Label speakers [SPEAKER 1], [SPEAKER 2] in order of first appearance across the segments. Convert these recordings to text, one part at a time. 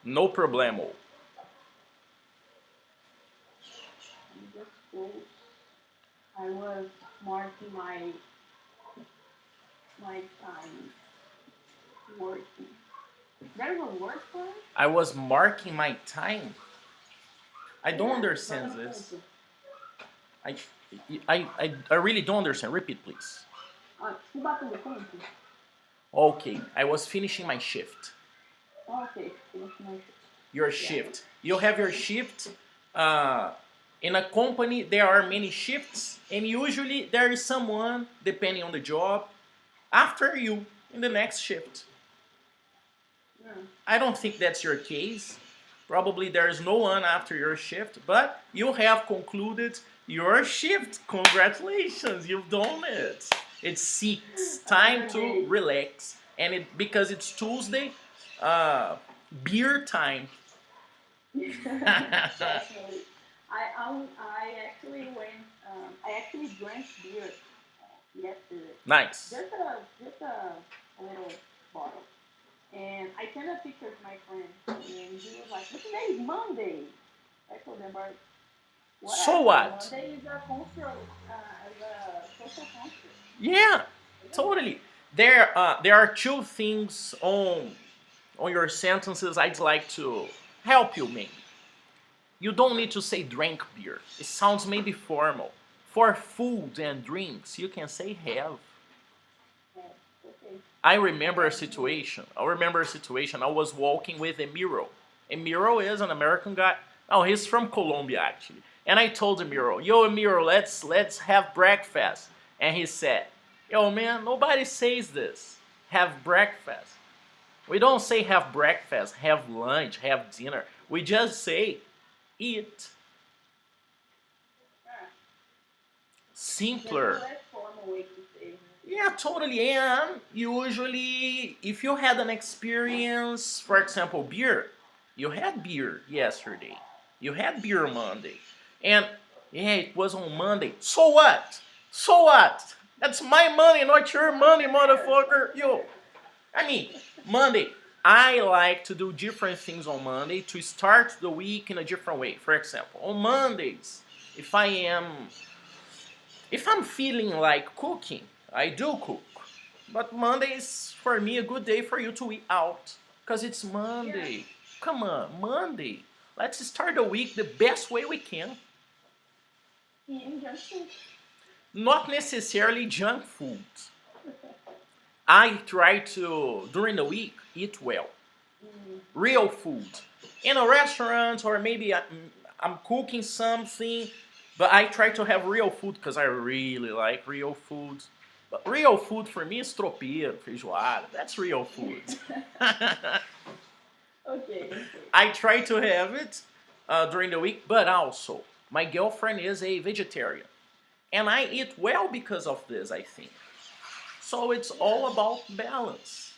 [SPEAKER 1] No problemo.
[SPEAKER 2] Just close. I was marking my time working. There's a word for it?
[SPEAKER 1] I was marking my time. I don't
[SPEAKER 2] Yeah,
[SPEAKER 1] understand
[SPEAKER 2] batendo
[SPEAKER 1] this.
[SPEAKER 2] ponto.
[SPEAKER 1] I, I really don't understand. Repeat, please.
[SPEAKER 2] Ah, tipo batendo ponto?
[SPEAKER 1] Okay, I was finishing my shift.
[SPEAKER 2] Ok, finish my shift.
[SPEAKER 1] Your
[SPEAKER 2] Yeah.
[SPEAKER 1] shift. You have your shift. Uh, in a company, there are many shifts, and usually there is someone, depending on the job, after you in the next shift.
[SPEAKER 2] Yeah.
[SPEAKER 1] I don't think that's your case. Probably there is no one after your shift, but you have concluded your shift. Congratulations, you've done it. It's 6 time
[SPEAKER 2] Another
[SPEAKER 1] to
[SPEAKER 2] day.
[SPEAKER 1] relax, and because it's Tuesday, uh, beer time.
[SPEAKER 2] Definitely. I actually went. I actually drank beer yesterday.
[SPEAKER 1] Nice.
[SPEAKER 2] Just a little bottle. And I sent a picture to my friend, and he was like, "But today is Monday." I told him, "But
[SPEAKER 1] So
[SPEAKER 2] whatever.
[SPEAKER 1] what?
[SPEAKER 2] Monday is a construct, as a social construct.
[SPEAKER 1] Yeah,
[SPEAKER 2] It's okay."
[SPEAKER 1] totally. There are two things on your sentences I'd like to help you maybe. You don't need to say drank beer. It sounds maybe formal. For food and drinks, you can say have.
[SPEAKER 2] Yeah, okay.
[SPEAKER 1] I
[SPEAKER 2] I
[SPEAKER 1] remember a
[SPEAKER 2] have here.
[SPEAKER 1] situation. I remember a situation. I was walking with Emiro. Emiro is an American guy. Oh, he's from Colombia actually. And I told Emiro, "Yo, Emiro, let's have breakfast." And he said, "Yo, man, nobody says this. Have breakfast. We don't say have breakfast, have lunch, have dinner. We just say eat."
[SPEAKER 2] Yeah, there's a
[SPEAKER 1] Simpler.
[SPEAKER 2] less formal way to say it.
[SPEAKER 1] Yeah, totally. And usually, if you had an experience, for example, beer, you had beer yesterday, you had beer Monday, and yeah, it was on Monday. So what? So what? That's my money, not your
[SPEAKER 2] Who
[SPEAKER 1] money,
[SPEAKER 2] cares? Who
[SPEAKER 1] motherfucker. Yo,
[SPEAKER 2] cares?
[SPEAKER 1] I mean, Monday. I like to do different things on Monday to start the week in a different way. For example, on Mondays, if I am if I'm feeling like cooking, I do cook. But Monday is for me a good day for you to eat out. Because it's
[SPEAKER 2] Yeah.
[SPEAKER 1] Monday. Come on, Monday. Let's start the week the best way we can.
[SPEAKER 2] Eating junk food.
[SPEAKER 1] Not necessarily junk food. I try to, during the week, eat well.
[SPEAKER 2] Mm,
[SPEAKER 1] Real food. In a restaurant, or maybe I'm cooking something, but I try to have real food because I really like real food. But real food for me is tropeiro, feijoada. That's real food.
[SPEAKER 2] okay, okay.
[SPEAKER 1] I try to have it during the week, but also my girlfriend is a vegetarian, and I eat well because of this. I think so. It's
[SPEAKER 2] Yeah,
[SPEAKER 1] all about balance.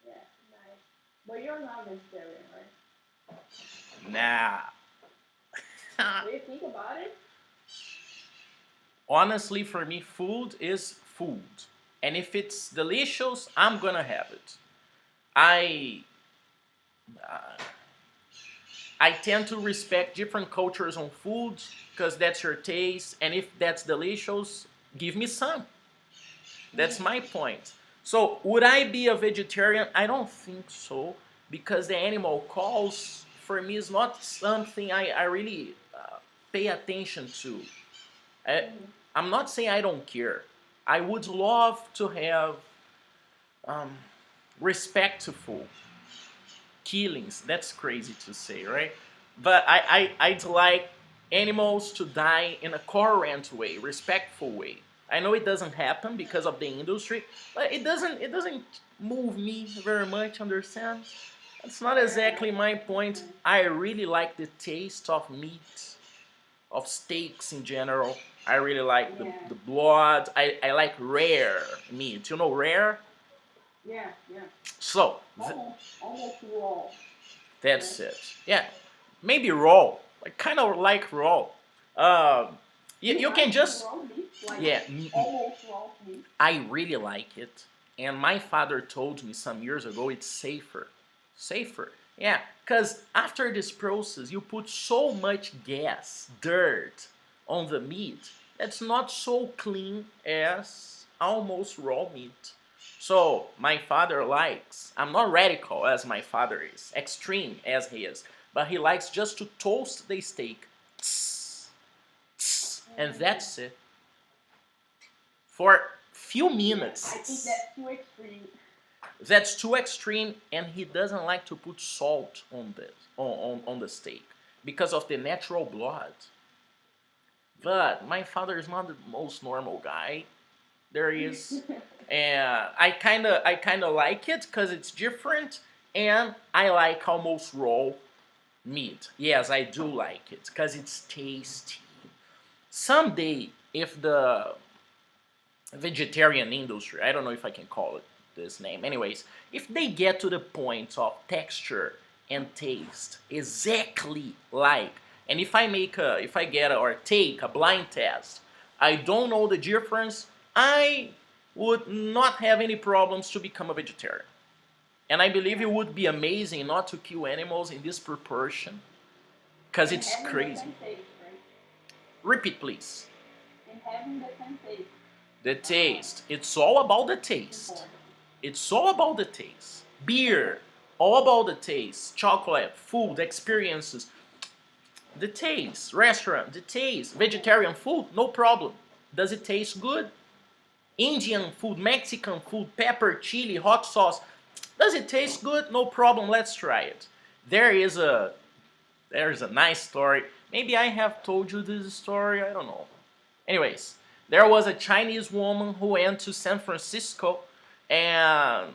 [SPEAKER 2] yeah, nice. But you're not vegetarian, right?
[SPEAKER 1] Nah.
[SPEAKER 2] Do you think about it?
[SPEAKER 1] Honestly, for me, food is food, and if it's delicious, I'm gonna have it. I I tend to respect different cultures on food because that's your taste, and if that's delicious, give me some. That's
[SPEAKER 2] Mm,
[SPEAKER 1] my point. So, would I be a vegetarian? I don't think so, because the animal calls for me is not something I really pay attention to. I,
[SPEAKER 2] mm,
[SPEAKER 1] I'm not saying I don't care. I would love to have um, respectful killings. That's crazy to say, right? But I'd like animals to die in a coherent way, respectful way. I know it doesn't happen because of the industry, but it doesn't move me very much. Understand? That's not
[SPEAKER 2] yeah,
[SPEAKER 1] exactly my
[SPEAKER 2] makes
[SPEAKER 1] point.
[SPEAKER 2] sense.
[SPEAKER 1] I really like the taste of meat, of steaks in general. I really like
[SPEAKER 2] Yeah,
[SPEAKER 1] the blood. I like rare meat. You know rare?
[SPEAKER 2] yeah, yeah.
[SPEAKER 1] So
[SPEAKER 2] Almost raw,
[SPEAKER 1] that's
[SPEAKER 2] right?
[SPEAKER 1] it. Yeah, maybe raw. Like kind of like raw. Um, you,
[SPEAKER 2] You
[SPEAKER 1] you can
[SPEAKER 2] like
[SPEAKER 1] just
[SPEAKER 2] raw meat, like
[SPEAKER 1] yeah.
[SPEAKER 2] almost raw meat.
[SPEAKER 1] I really like it, and my father told me some years ago it's safer, safer. Yeah, because after this process, you put so much gas, dirt on the meat that's not so clean as almost raw meat. So my father likes, I'm not radical as my father is, extreme as he is, but he likes just to toast the steak. Tss, tss, and that's it. For few minutes.
[SPEAKER 2] I think that's too extreme.
[SPEAKER 1] That's too extreme, and he doesn't like to put salt on this on the steak because of the natural blood. But my father is not the most normal guy there is, and I kind of like it because it's different, and I like almost raw meat. Yes, I do like it because it's tasty. Someday, if the vegetarian industry, I don't know if I can call it this name. Anyways, if they get to the point of texture and taste exactly like, and if I get or take a blind test, I don't know the difference, I would not have any problems to become a vegetarian. And I believe it would be amazing not to kill animals in this proportion, because
[SPEAKER 2] And
[SPEAKER 1] it's
[SPEAKER 2] having the
[SPEAKER 1] crazy.
[SPEAKER 2] same taste, right?
[SPEAKER 1] Repeat, please.
[SPEAKER 2] And having the same taste.
[SPEAKER 1] The taste. It's all about the taste.
[SPEAKER 2] Important.
[SPEAKER 1] It's all about the taste. Beer, all about the taste. Chocolate, food, experiences. The taste. Restaurant, the taste. Vegetarian food, no problem. Does it taste good? Indian food, Mexican food, pepper, chili, hot sauce. Does it taste good? No problem, let's try it. There is a there's a nice story. Maybe I have told you this story, I don't know. Anyways, there was a Chinese woman who went to San Francisco and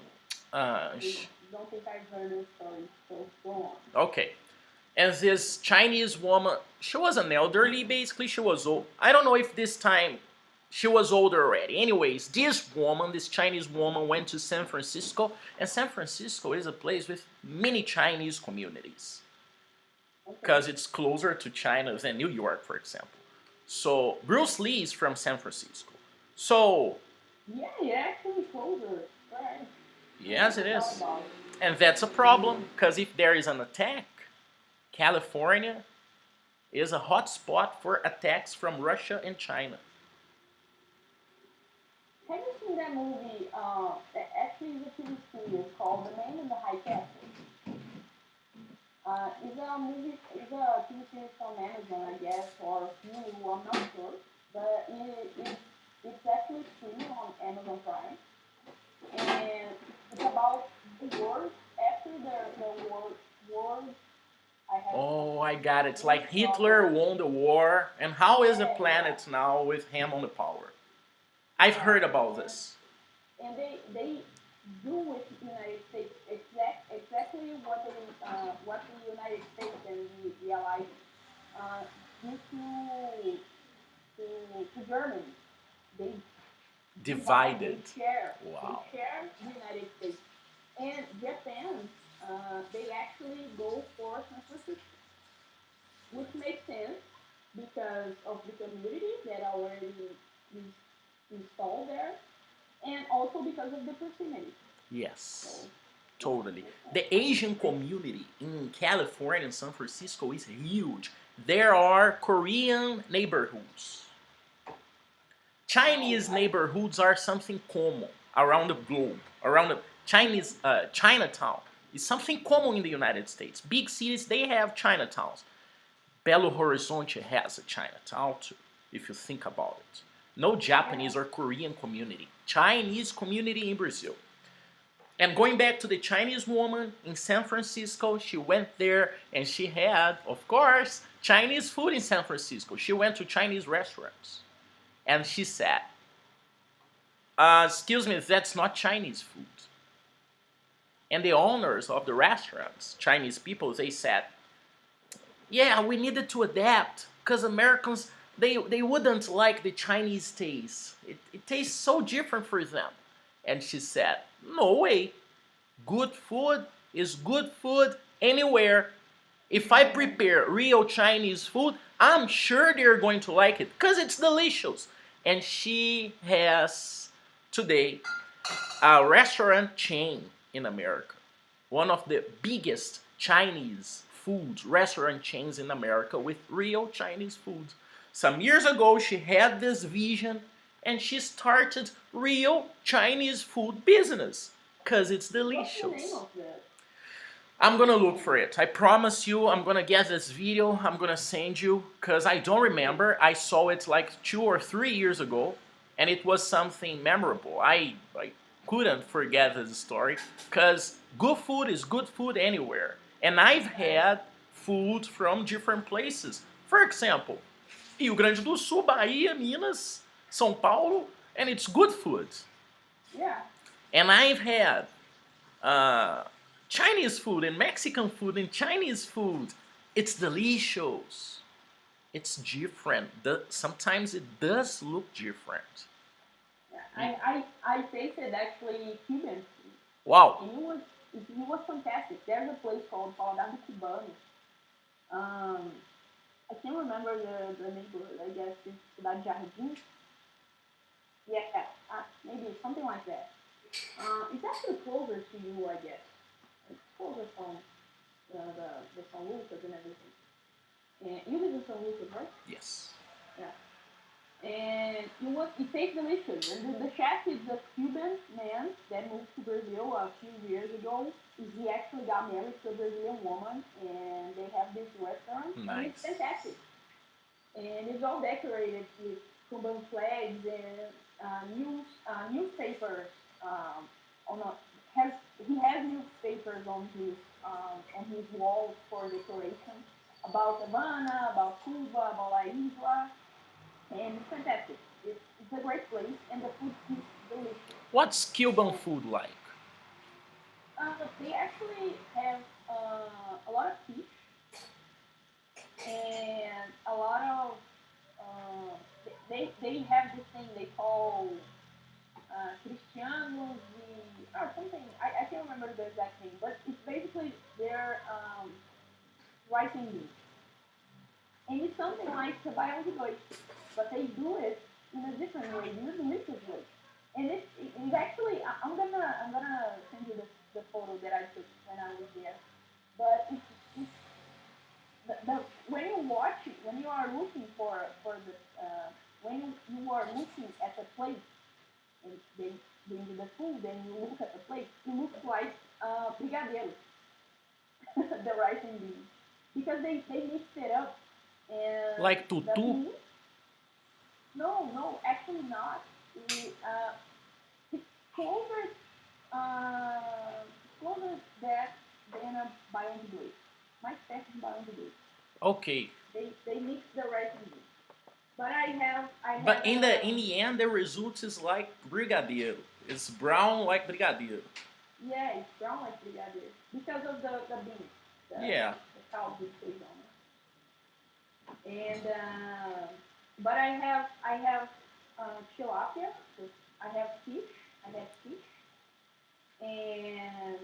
[SPEAKER 2] Don't think I've heard this story, so go on.
[SPEAKER 1] okay. And this Chinese woman, she was an elderly, basically. She was old. I don't know if this time she was older already. Anyways, this woman, this Chinese woman, went to San Francisco, and San Francisco is a place with many Chinese communities
[SPEAKER 2] Okay.
[SPEAKER 1] because it's closer to China than New York, for example. So Bruce Lee is from San Francisco. So
[SPEAKER 2] Yeah, you're actually closer. Right.
[SPEAKER 1] yes, it
[SPEAKER 2] Tell
[SPEAKER 1] is,
[SPEAKER 2] about it.
[SPEAKER 1] and that's a problem because if there is an attack, California is a hot spot for attacks from Russia and China.
[SPEAKER 2] Have you seen that movie? That actually is a TV series called The Man in the High Castle. It's a movie, it's a TV series from Amazon, I guess, or Hulu, I'm not sure. But it's actually streaming on Amazon Prime. And it's about the wars after the wars. I have
[SPEAKER 1] Oh, I got it. It's like Hitler won the war, and how is the
[SPEAKER 2] yeah,
[SPEAKER 1] planet now with him on the power? I've
[SPEAKER 2] yeah.
[SPEAKER 1] heard about this.
[SPEAKER 2] And they do with the United States exactly what the United States and the Allies do to Germany. They
[SPEAKER 1] Divided.
[SPEAKER 2] they
[SPEAKER 1] Wow.
[SPEAKER 2] share the United States and Japan. They actually go for San Francisco, which makes sense because of the community that already is installed there, and also because of the proximity. So
[SPEAKER 1] Yes,
[SPEAKER 2] yeah,
[SPEAKER 1] totally.
[SPEAKER 2] makes sense.
[SPEAKER 1] The Asian community in California and San Francisco is huge. There are Korean neighborhoods.
[SPEAKER 2] Oh,
[SPEAKER 1] Chinese neighborhoods are something common around the globe. Around the Chinese Chinatown is something common in the United States. Big cities they have Chinatowns. Belo Horizonte has a Chinatown too, if you think about it. No
[SPEAKER 2] yeah.
[SPEAKER 1] Japanese or Korean community. Chinese community in Brazil. And going back to the Chinese woman in San Francisco, she went there and she had, of course, Chinese food in San Francisco. She went to Chinese restaurants. And she said, excuse me, that's not Chinese food. And the owners of the restaurants, Chinese people, they said, yeah, we needed to adapt because Americans, they wouldn't like the Chinese taste. It tastes so different for them. And she said, no way. Good food is good food anywhere. If I prepare real Chinese food, I'm sure they're going to like it because it's delicious. And she has today a restaurant chain in America. one of the biggest Chinese food restaurant chains in America with real Chinese food. Some years ago, she had this vision and she started real Chinese food business because it's
[SPEAKER 2] What's the name
[SPEAKER 1] delicious.
[SPEAKER 2] of that?
[SPEAKER 1] I'm
[SPEAKER 2] What's
[SPEAKER 1] gonna
[SPEAKER 2] the
[SPEAKER 1] look
[SPEAKER 2] name?
[SPEAKER 1] for it. I promise you, I'm gonna get this video. I'm gonna send you because I don't
[SPEAKER 2] Okay.
[SPEAKER 1] remember. I saw it like 2 or 3 years ago, and it was something memorable. I couldn't forget this story because good food is good food anywhere, and I've
[SPEAKER 2] Right.
[SPEAKER 1] had food from different places. For example, Rio Grande do Sul, Bahia, Minas, São Paulo, and it's good food.
[SPEAKER 2] Yeah.
[SPEAKER 1] And I've had uh, Chinese food and Mexican food and Chinese food. It's delicious. It's different. Sometimes it does look different.
[SPEAKER 2] Yeah. I tasted actually Cuban food,
[SPEAKER 1] Wow.
[SPEAKER 2] and it was fantastic. There's a place called Paladar Cubano. Um, I can't remember the neighborhood. I guess it's Cidade Jardim. Yeah, maybe something like that. It's actually closer to you, I guess. It's closer from the São Lucas and everything. And you live in São Lucas, right?
[SPEAKER 1] Yes.
[SPEAKER 2] Yeah. And it tastes delicious. And the chef is a Cuban man that moved to Brazil a few years ago. He actually got married to a Brazilian woman, and they have this restaurant, and it's
[SPEAKER 1] Nice.
[SPEAKER 2] fantastic. And it's all decorated with Cuban flags and newspapers. On a, has He has newspapers on his walls for decoration about Havana, about Cuba, about La Isla, and it's fantastic. It's a great place, and the food is delicious.
[SPEAKER 1] What's Cuban
[SPEAKER 2] So
[SPEAKER 1] food like?
[SPEAKER 2] they actually have a lot of fish and a lot of they have this thing they call Cristianos or something. I can't remember the exact name, but it's basically their rice and beans, and it's something like trabalham de dois, but they do it in a different way, in a delicious way. And it's actually I'm gonna send you the photo that I took when I was there. But it's when you watch it, when you are looking for the when you are looking at the plate and they bring you the food and you look at the plate, it looks like brigadeiro, the rice and beans, because they mixed it up and
[SPEAKER 1] Like
[SPEAKER 2] the
[SPEAKER 1] tutu?
[SPEAKER 2] beans. No, no, actually not. It's closer closer that than a baião de dois. Mais perto de baião de dois.
[SPEAKER 1] Okay.
[SPEAKER 2] They mix the rice and beans. But I had
[SPEAKER 1] But in the end, the result is like brigadeiro. It's brown like brigadeiro.
[SPEAKER 2] yeah, it's brown like brigadeiro because of the beans,
[SPEAKER 1] Yeah.
[SPEAKER 2] the cow beans they on it. And but I have tilapia. So I have fish. I have fish and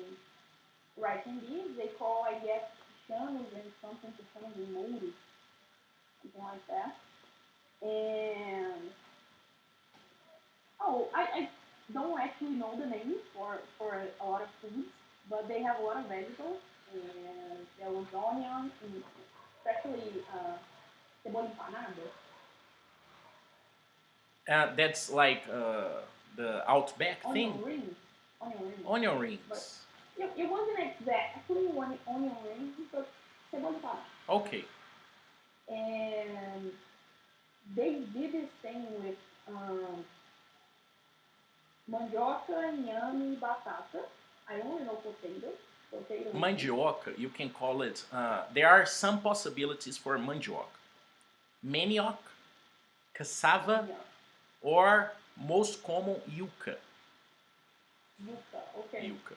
[SPEAKER 2] rice and beans. They call I guess chanos and something to chanos and mouros, something like that. And I don't actually know the names for a lot of foods, but they have a lot of vegetables and there was onion, and especially cebola empanada,
[SPEAKER 1] That's like the Outback
[SPEAKER 2] onion
[SPEAKER 1] thing.
[SPEAKER 2] rings, onion rings.
[SPEAKER 1] Onion
[SPEAKER 2] But
[SPEAKER 1] rings.
[SPEAKER 2] it wasn't exactly one onion rings, but cebola empanada.
[SPEAKER 1] Okay.
[SPEAKER 2] And they did this thing with mandioca, inhame, batata. I only know potato and beans.
[SPEAKER 1] Mandioca, you can call it. There are some possibilities for mandioca. Manioc, cassava,
[SPEAKER 2] Yeah,
[SPEAKER 1] or most common yuca.
[SPEAKER 2] yuca. Okay.
[SPEAKER 1] Yuca.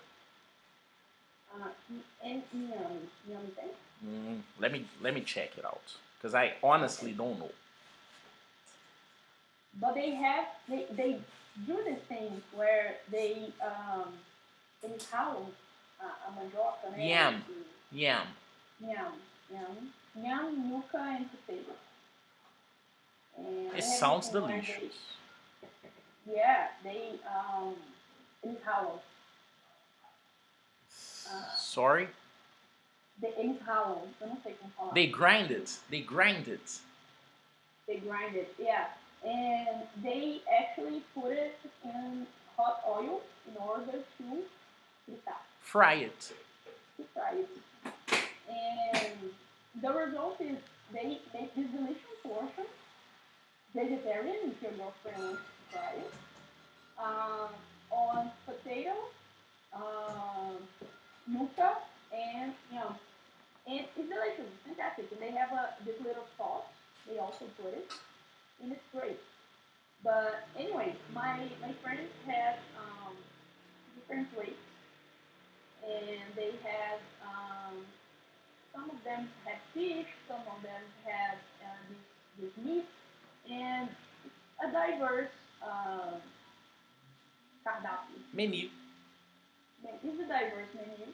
[SPEAKER 2] And inhame. Inhame tem?
[SPEAKER 1] Let me check it out because I honestly
[SPEAKER 2] Okay.
[SPEAKER 1] don't know.
[SPEAKER 2] But they do this thing where eles ralam a mandioca, né?
[SPEAKER 1] Yam, yam.
[SPEAKER 2] Yam, yam, yam, yuca, and potato. And
[SPEAKER 1] It
[SPEAKER 2] they have this
[SPEAKER 1] sounds
[SPEAKER 2] thing where
[SPEAKER 1] delicious.
[SPEAKER 2] eles ralam.
[SPEAKER 1] Sorry.
[SPEAKER 2] Eles ralam, eu não sei como falar.
[SPEAKER 1] They grind it. They grind it.
[SPEAKER 2] They grind it, yeah. And they actually put it in hot oil in order to fritar,
[SPEAKER 1] Fry it.
[SPEAKER 2] to fry it. And the result is they make this delicious portion, vegetarian if your girlfriend wants to try it, um, on potato, um, yuca, and yam. And it's delicious, it's fantastic. And they have this little sauce. They also put it, and it's great. But anyway, my friends had different plates, and they had some of them had fish, some of them had this meat, and a diverse um, cardápio.
[SPEAKER 1] Menu.
[SPEAKER 2] It's a diverse menu,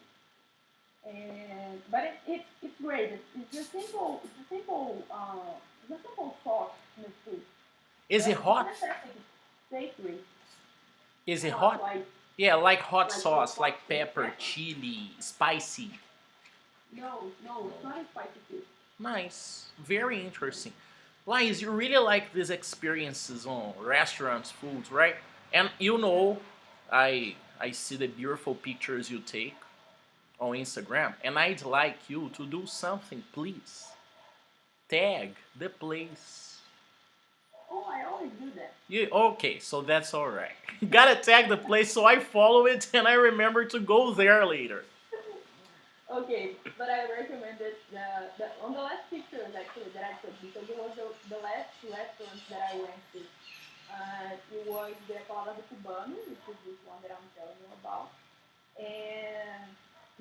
[SPEAKER 2] and but it's great. It's a simple sauce in the food,
[SPEAKER 1] Is it
[SPEAKER 2] but it's
[SPEAKER 1] hot?
[SPEAKER 2] fantastic. It's savory,
[SPEAKER 1] Is it
[SPEAKER 2] hot
[SPEAKER 1] hot? Yeah, like hot
[SPEAKER 2] like the
[SPEAKER 1] sauce,
[SPEAKER 2] sauce
[SPEAKER 1] like
[SPEAKER 2] with
[SPEAKER 1] pepper,
[SPEAKER 2] pepper.
[SPEAKER 1] chili, spicy.
[SPEAKER 2] No, it's not a spicy food.
[SPEAKER 1] Nice. Very interesting. Lais, you really like these experiences on restaurants, foods, right? And you know, I see the beautiful pictures you take on Instagram, and I'd like you to do something, please. Tag the place.
[SPEAKER 2] Oh, I always do that.
[SPEAKER 1] You okay? So that's all right. You gotta tag the place so I follow it and I remember to go there later.
[SPEAKER 2] Okay, but I recommended the on the last pictures actually that I took because it was the last restaurant that I went to. It was the Colada do Cubano, which is this one that I'm telling you about, and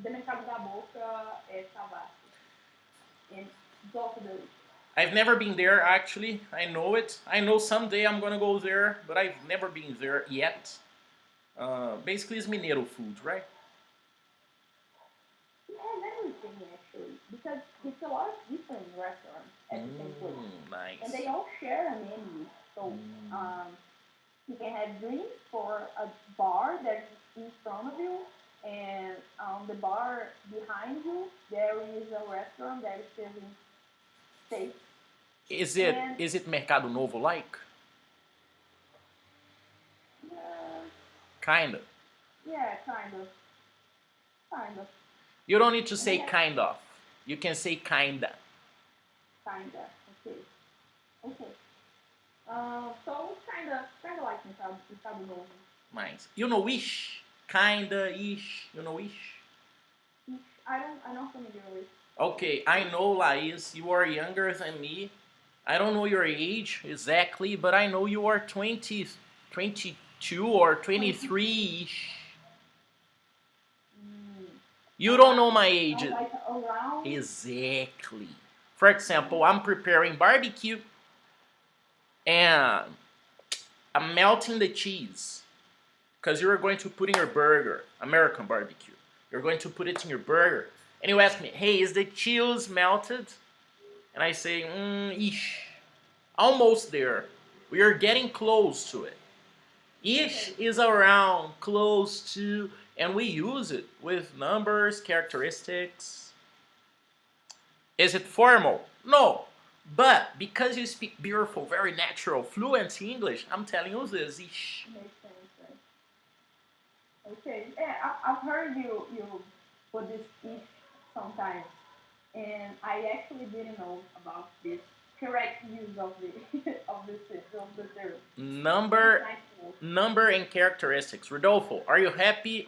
[SPEAKER 2] the Mercado da Boca é Savassi, and it's also delicious.
[SPEAKER 1] I've never been there actually. I know it. I know someday I'm gonna go there, but I've never been there yet. Basically, it's Mineiro food, right?
[SPEAKER 2] It has everything actually because it's a lot of different restaurants at the same place, and
[SPEAKER 1] Nice.
[SPEAKER 2] they all share a menu. So
[SPEAKER 1] Mm.
[SPEAKER 2] um, you can have drinks for a bar that's in front of you, and on the bar behind you, there is a restaurant that is serving steak.
[SPEAKER 1] Is it
[SPEAKER 2] And
[SPEAKER 1] is it Mercado Novo like?
[SPEAKER 2] uh,
[SPEAKER 1] Kind of.
[SPEAKER 2] yeah, kind of,
[SPEAKER 1] You don't need to
[SPEAKER 2] and they
[SPEAKER 1] say
[SPEAKER 2] have
[SPEAKER 1] kind of. You can say kinda.
[SPEAKER 2] kinda. Okay, okay. So it's kinda like Mercado Novo.
[SPEAKER 1] Nice. You know ish. Kinda ish. You know ish.
[SPEAKER 2] I'm not familiar with
[SPEAKER 1] Okay, I
[SPEAKER 2] this.
[SPEAKER 1] know Lais, you are younger than me. I don't know your age exactly, but I know you are 20, 22 or
[SPEAKER 2] 22.
[SPEAKER 1] 23 ish.
[SPEAKER 2] Mm,
[SPEAKER 1] You don't know my
[SPEAKER 2] it
[SPEAKER 1] age
[SPEAKER 2] sounds like around.
[SPEAKER 1] exactly. For example, I'm preparing barbecue and I'm melting the cheese because you're going to put in your burger, American barbecue. You're going to put it in your burger. And you ask me, hey, is the cheese melted? And I say, ish. Almost there. We are getting close to it. Ish
[SPEAKER 2] Okay,
[SPEAKER 1] is around, close to, and we use it with numbers, characteristics. Is it formal? No. But because you speak beautiful, very natural, fluent English, I'm telling you this ish.
[SPEAKER 2] makes sense. Right? Okay, yeah, I've heard you put this ish sometimes, and I actually didn't know about this correct use of the of the term. But it's
[SPEAKER 1] Number,
[SPEAKER 2] nice to know.
[SPEAKER 1] number and characteristics. Rodolfo, are you happy?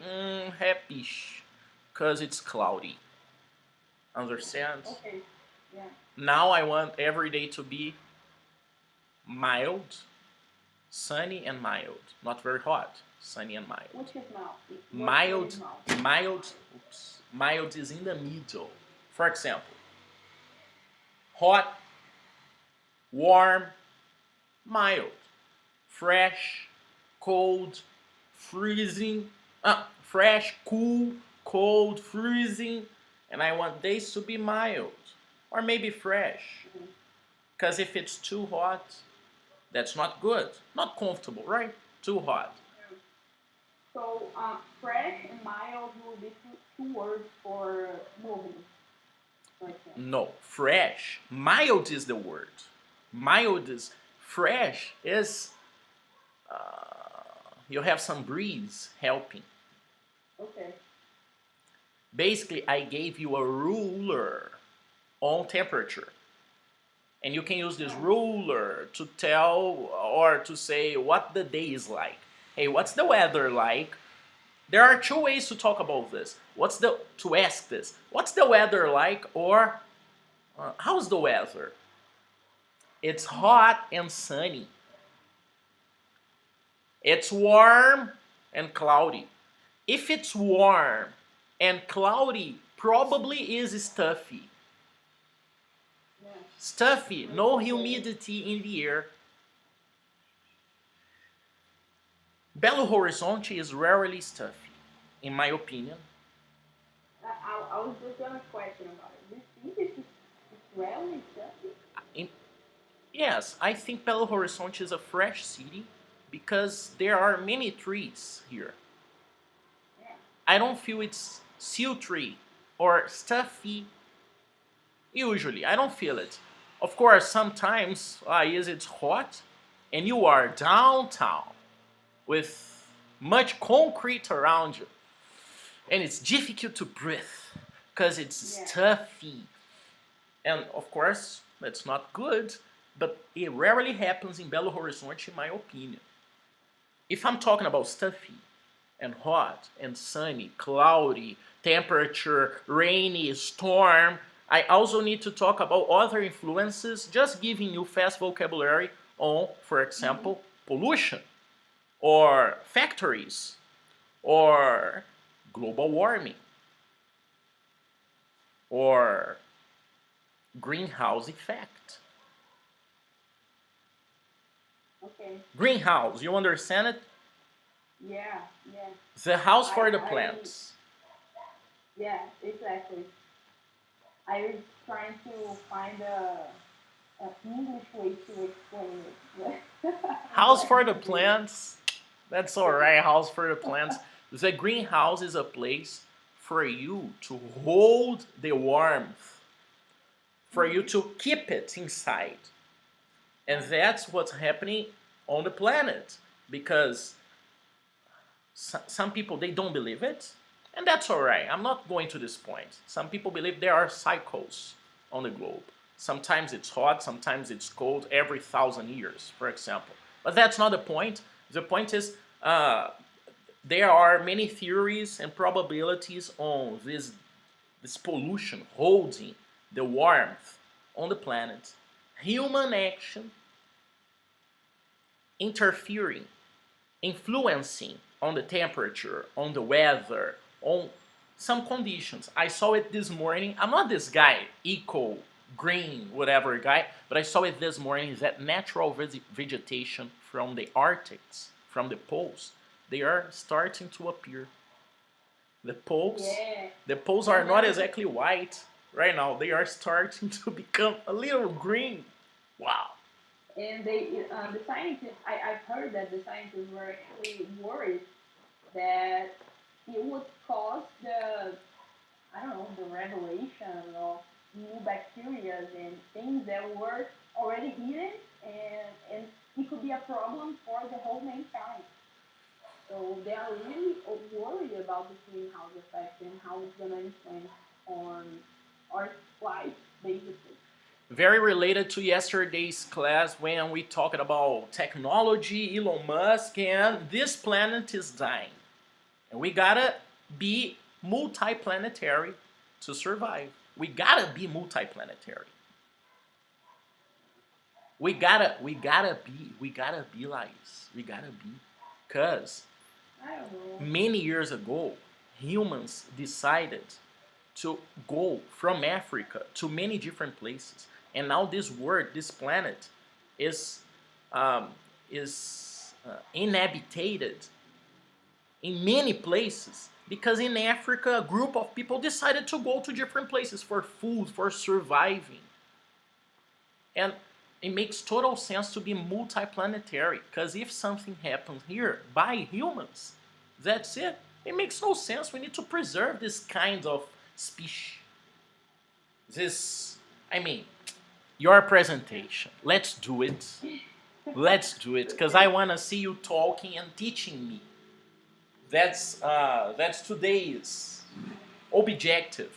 [SPEAKER 1] Happy. Because it's cloudy. Understand?
[SPEAKER 2] Okay, yeah.
[SPEAKER 1] Now I want every day to be mild, sunny and mild. Not very hot, sunny and mild.
[SPEAKER 2] Which is mouth? What is
[SPEAKER 1] Mild,
[SPEAKER 2] mouth?
[SPEAKER 1] mild is in the middle. For example, hot, warm, mild, fresh, cold, freezing, fresh, cool, cold, freezing, and I want days to be mild or maybe fresh.
[SPEAKER 2] Mm-hmm.
[SPEAKER 1] Because if it's too hot, that's not good, not comfortable, right? Too hot.
[SPEAKER 2] So fresh and mild will be two words for moving, for example.
[SPEAKER 1] No, fresh. Mild is the word. Mild is fresh is you have some breeze helping.
[SPEAKER 2] Okay.
[SPEAKER 1] Basically, I gave you a ruler on temperature. And you can use this
[SPEAKER 2] Yeah.
[SPEAKER 1] ruler to tell or to say what the day is like. Hey, what's the weather like? There are two ways to talk about this. To ask this? What's the weather like? Or how's the weather? It's hot and sunny. It's warm and cloudy. If it's warm and cloudy, probably is stuffy.
[SPEAKER 2] Yeah.
[SPEAKER 1] Stuffy, no
[SPEAKER 2] Okay.
[SPEAKER 1] humidity in the air. Belo Horizonte is rarely stuffy, in my opinion.
[SPEAKER 2] I was just gonna question about it. Do you think it's rarely stuffy?
[SPEAKER 1] In, yes, I think Belo Horizonte is a fresh city because there are many trees here.
[SPEAKER 2] Yeah.
[SPEAKER 1] I don't feel it's sultry or stuffy usually. I don't feel it. Of course, sometimes is it hot and you are downtown with much concrete around you and it's difficult to breathe because it's
[SPEAKER 2] Yeah.
[SPEAKER 1] stuffy. And of course, that's not good, but it rarely happens in Belo Horizonte, in my opinion. If I'm talking about stuffy and hot and sunny, cloudy, temperature, rainy, storm, I also need to talk about other influences, just giving you fast vocabulary on, for
[SPEAKER 2] Mm-hmm.
[SPEAKER 1] example, pollution or factories or global warming or greenhouse effect.
[SPEAKER 2] Okay.
[SPEAKER 1] Greenhouse, you understand it?
[SPEAKER 2] Yeah. Yeah.
[SPEAKER 1] The house
[SPEAKER 2] I
[SPEAKER 1] for the
[SPEAKER 2] I
[SPEAKER 1] plants.
[SPEAKER 2] yeah, exactly. I was trying to find a English way to explain it, but I'm
[SPEAKER 1] House
[SPEAKER 2] glad
[SPEAKER 1] for the
[SPEAKER 2] you gave it.
[SPEAKER 1] plants. That's alright, house for the plants. The greenhouse is a place for you to hold the warmth, for you
[SPEAKER 2] Mm-hmm.
[SPEAKER 1] to keep it inside. And
[SPEAKER 2] Yeah.
[SPEAKER 1] that's what's happening on the planet. Because some people, they don't believe it. And that's alright. I'm not going to this point. Some people believe there are cycles on the globe. Sometimes it's hot, sometimes it's cold, every 1,000 years, for example. But that's not the point. The point is, there are many theories and probabilities on this pollution holding the warmth on the planet. Human action interfering, influencing on the temperature, on the weather, on some conditions. I saw it this morning. I'm not this guy, eco, green, whatever guy, but I saw it this morning that natural vegetation from the Arctics, from the poles, they are starting to appear. The poles,
[SPEAKER 2] Yeah.
[SPEAKER 1] the poles are
[SPEAKER 2] And
[SPEAKER 1] not
[SPEAKER 2] then
[SPEAKER 1] exactly white right now. They are starting to become a little green. Wow.
[SPEAKER 2] the scientists, I've heard that the scientists were actually worried that it would cause the, I don't know, the revelation of new bacteria and things that were already hidden, and it could be a problem for the whole mankind. So they are really worried about the greenhouse effect and how it's gonna influence on our life, basically.
[SPEAKER 1] Very related to yesterday's class when we talked about technology, Elon Musk, and this planet is dying. And we gotta be multiplanetary to survive. We gotta be multiplanetary. We gotta be Lais. We gotta be. Because
[SPEAKER 2] I don't know.
[SPEAKER 1] many years ago, humans decided to go from Africa to many different places, and now this world, this planet, is um, inhabited in many places because in Africa, a group of people decided to go to different places for food, for surviving, and it makes total sense to be multiplanetary because if something happens here by humans, That's it. It makes no sense. We need to preserve this kind of species. This, I mean, your presentation. Let's do it. Let's do it, because I
[SPEAKER 2] Okay.
[SPEAKER 1] want to see you talking and teaching me. That's today's objective.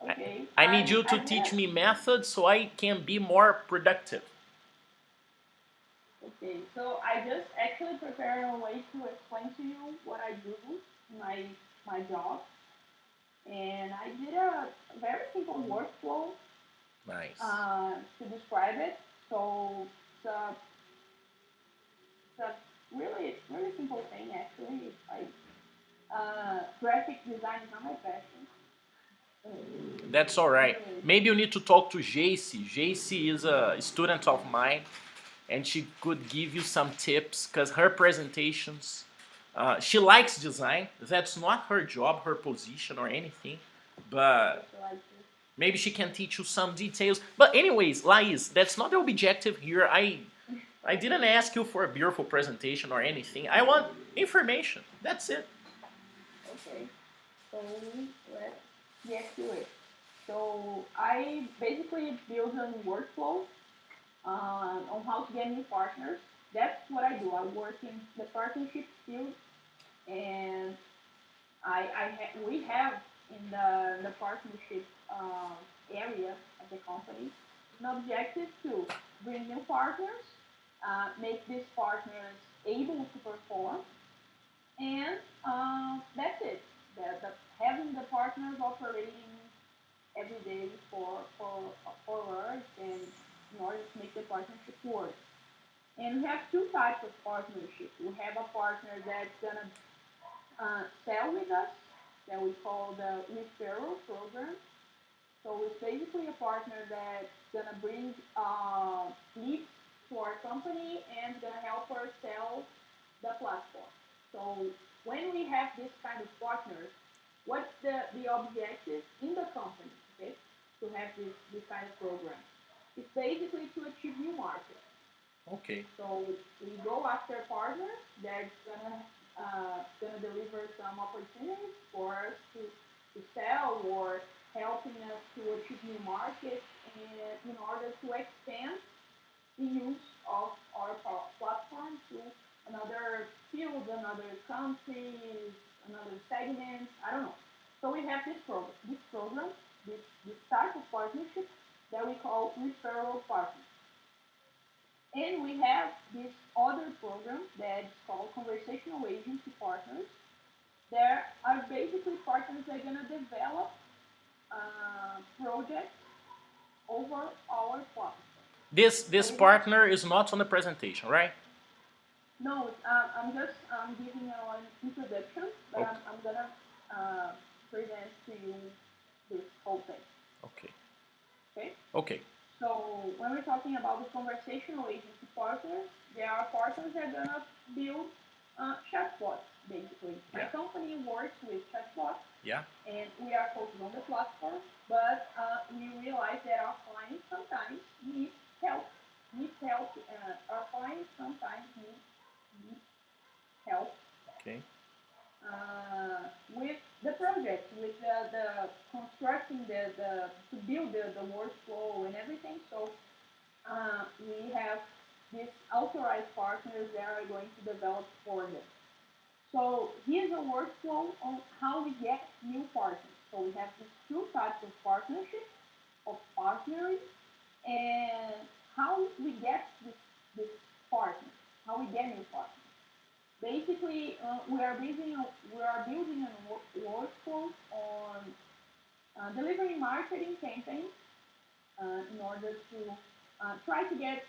[SPEAKER 1] I,
[SPEAKER 2] Okay.
[SPEAKER 1] I need you to
[SPEAKER 2] I
[SPEAKER 1] teach
[SPEAKER 2] have.
[SPEAKER 1] me methods so I can be more productive.
[SPEAKER 2] Okay. So I just actually prepared a way to explain to you what I do in my job, and I did a very simple workflow
[SPEAKER 1] Nice.
[SPEAKER 2] to describe it. So it's a really simple thing actually. Graphic design is not my passion.
[SPEAKER 1] That's all right.
[SPEAKER 2] Anyways,
[SPEAKER 1] Maybe you need to talk to JC. JC is a student of mine, and she could give you some tips because her presentations. She likes design. That's not her job, her position, or anything.
[SPEAKER 2] okay,
[SPEAKER 1] But
[SPEAKER 2] so like this.
[SPEAKER 1] maybe she can teach you some details. But anyways, Lais, that's not the objective here. I didn't ask you for a beautiful presentation or anything. I want information. That's it.
[SPEAKER 2] Okay, so let's get to it. So I basically build a workflow on how to get new partners. That's what I do. I work in the partnership field, and we have in the partnership area of the company an objective to bring new partners, make these partners able to perform, and that's it. The having the partners operating every day for us and in order to make the partnership work. And we have two types of partnership. We have a partner that's gonna sell with us that we call the referral program. So it's basically a partner that's gonna bring leads to our company and gonna help us sell the platform. So when we have this kind of partners, what's the objective in the company, okay, to have this kind of program? It's basically to achieve new markets.
[SPEAKER 1] Okay.
[SPEAKER 2] So we go after partners that's gonna deliver some opportunities for us to sell or helping us to achieve new markets and in order to expand the use of our platform to another field, another countries, another segments. I don't know. So we have this type of partnership that we call referral partners. And we have this other program that's called conversational agency partners. There are basically partners that are going to develop projects over our platform. So
[SPEAKER 1] This
[SPEAKER 2] we have
[SPEAKER 1] partner is not on the presentation, right?
[SPEAKER 2] no. I'm just giving an introduction, but
[SPEAKER 1] Okay.
[SPEAKER 2] I'm gonna present to you this whole thing.
[SPEAKER 1] Okay.
[SPEAKER 2] Okay.
[SPEAKER 1] Okay.
[SPEAKER 2] So when we're talking about the conversational agency partners, there are partners that are gonna build chatbots. Basically, my
[SPEAKER 1] Yeah.
[SPEAKER 2] company works with chatbots,
[SPEAKER 1] Yeah.
[SPEAKER 2] and we are focused on the platform. But we realize that our clients sometimes need help. Need help. Our clients sometimes need help
[SPEAKER 1] Okay.
[SPEAKER 2] with the project, with the constructing to build the workflow and everything. So we have these authorized partners that are going to develop for them. So here's a workflow on how we get new partners. So we have these two types of partnership, of partnering, and how we get this partner, how we get new partners. Basically, we are building a workflow on delivering marketing campaigns in order to try to get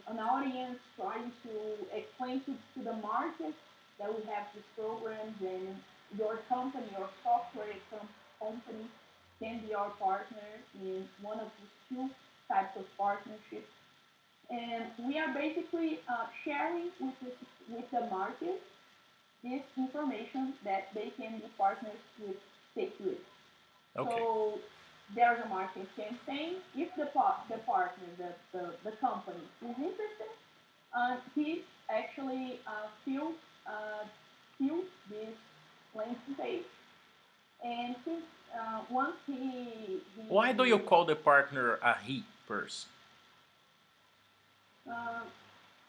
[SPEAKER 2] an audience, trying to explain to the market that we have these programs and your company, your software company can be our partner in one of these two types of partnerships. And we are basically sharing with the market this information that they can be partners with Take With.
[SPEAKER 1] Okay.
[SPEAKER 2] So there's a marketing campaign. If the partner, the company is interested, He actually uh, filled this landing page, and since once
[SPEAKER 1] Why do you
[SPEAKER 2] he
[SPEAKER 1] call the partner a he person?
[SPEAKER 2] uh,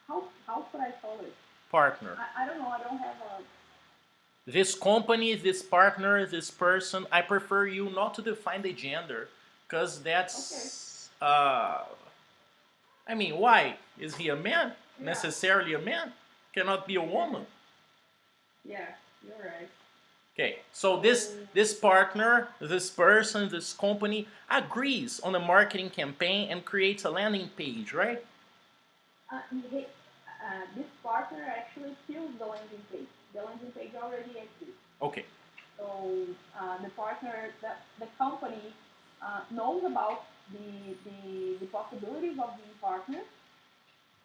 [SPEAKER 2] how should I call it?
[SPEAKER 1] Partner.
[SPEAKER 2] I don't know. I don't have a
[SPEAKER 1] This company, this partner, this person. I prefer you not to define the gender, because
[SPEAKER 2] okay.
[SPEAKER 1] that's. I mean, why is he a man?
[SPEAKER 2] Yeah.
[SPEAKER 1] Necessarily a man? Cannot be a woman.
[SPEAKER 2] Yeah. You're right.
[SPEAKER 1] Okay, so this
[SPEAKER 2] So
[SPEAKER 1] this partner, this person, this company agrees on a marketing campaign and creates a landing page, right?
[SPEAKER 2] he, this partner actually fills the landing page. The landing page already exists.
[SPEAKER 1] Okay.
[SPEAKER 2] So the partner, the company knows about the possibilities of being partners,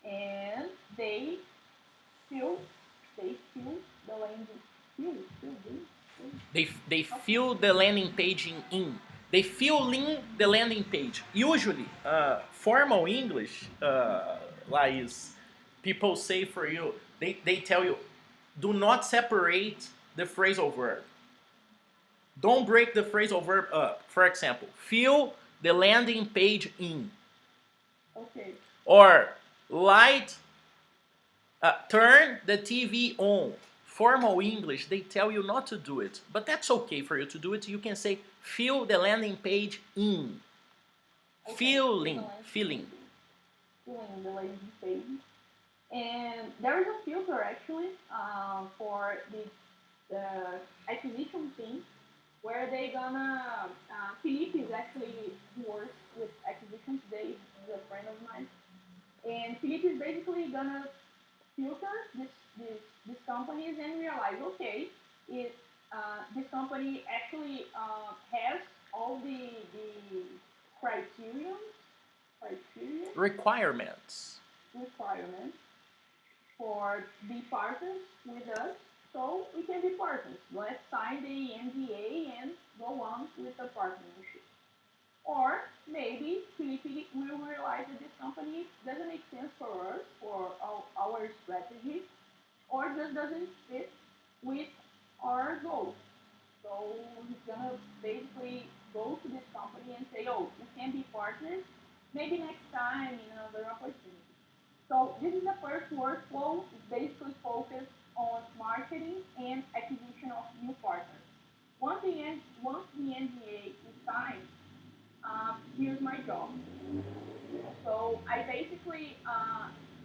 [SPEAKER 2] and fill they fill the landing fill they
[SPEAKER 1] They
[SPEAKER 2] how can I
[SPEAKER 1] fill
[SPEAKER 2] say
[SPEAKER 1] the landing page in. They fill in the landing page. Usually, formal English, Lais, people say for you, they tell you, do not separate the phrasal verb. Don't break the phrasal verb up. For example, fill the landing page in.
[SPEAKER 2] okay
[SPEAKER 1] Or light, turn the TV on. Formal English, they tell you not to do it, but that's okay for you to do it. You can say fill the landing page in.
[SPEAKER 2] okay fill the
[SPEAKER 1] Feeling,
[SPEAKER 2] landing
[SPEAKER 1] feeling.
[SPEAKER 2] filling the landing page. And there is a filter actually for the acquisition team where they gonna Felipe is actually who works with acquisition today. He's a friend of mine, and Felipe is basically gonna filter these companies and realize, okay, it this company actually has all the criterion criteria
[SPEAKER 1] Requirements.
[SPEAKER 2] requirements for be partners with us, so we can be partners. Let's sign the NDA and go on with the partnership. Or maybe Felipe will realize that this company doesn't make sense for us, for our strategy, or just doesn't fit with our goals. So he's gonna basically go to this company and say, "Oh, we can be partners. Maybe next time in another opportunity." So this is the first workflow. It's basically focused on marketing and acquisition of new partners. Once the NDA is signed, here's my job. So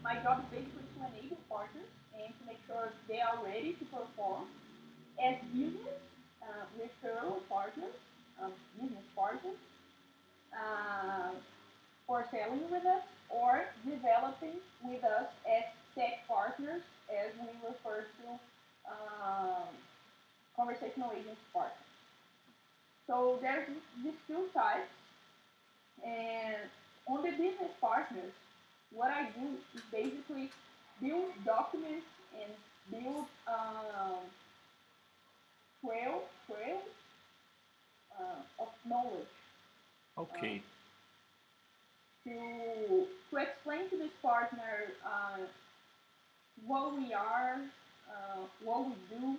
[SPEAKER 2] my job is basically to enable partners and to make sure they are ready to perform as business referral partners, business partners, uh, for selling with us or developing with us as tech partners, as we refer to conversational agents partners. So there's these two types, and on the business partners, what I do is basically build documents and build trails of knowledge uh,
[SPEAKER 1] Okay.
[SPEAKER 2] to explain to this partner what we are, what we do,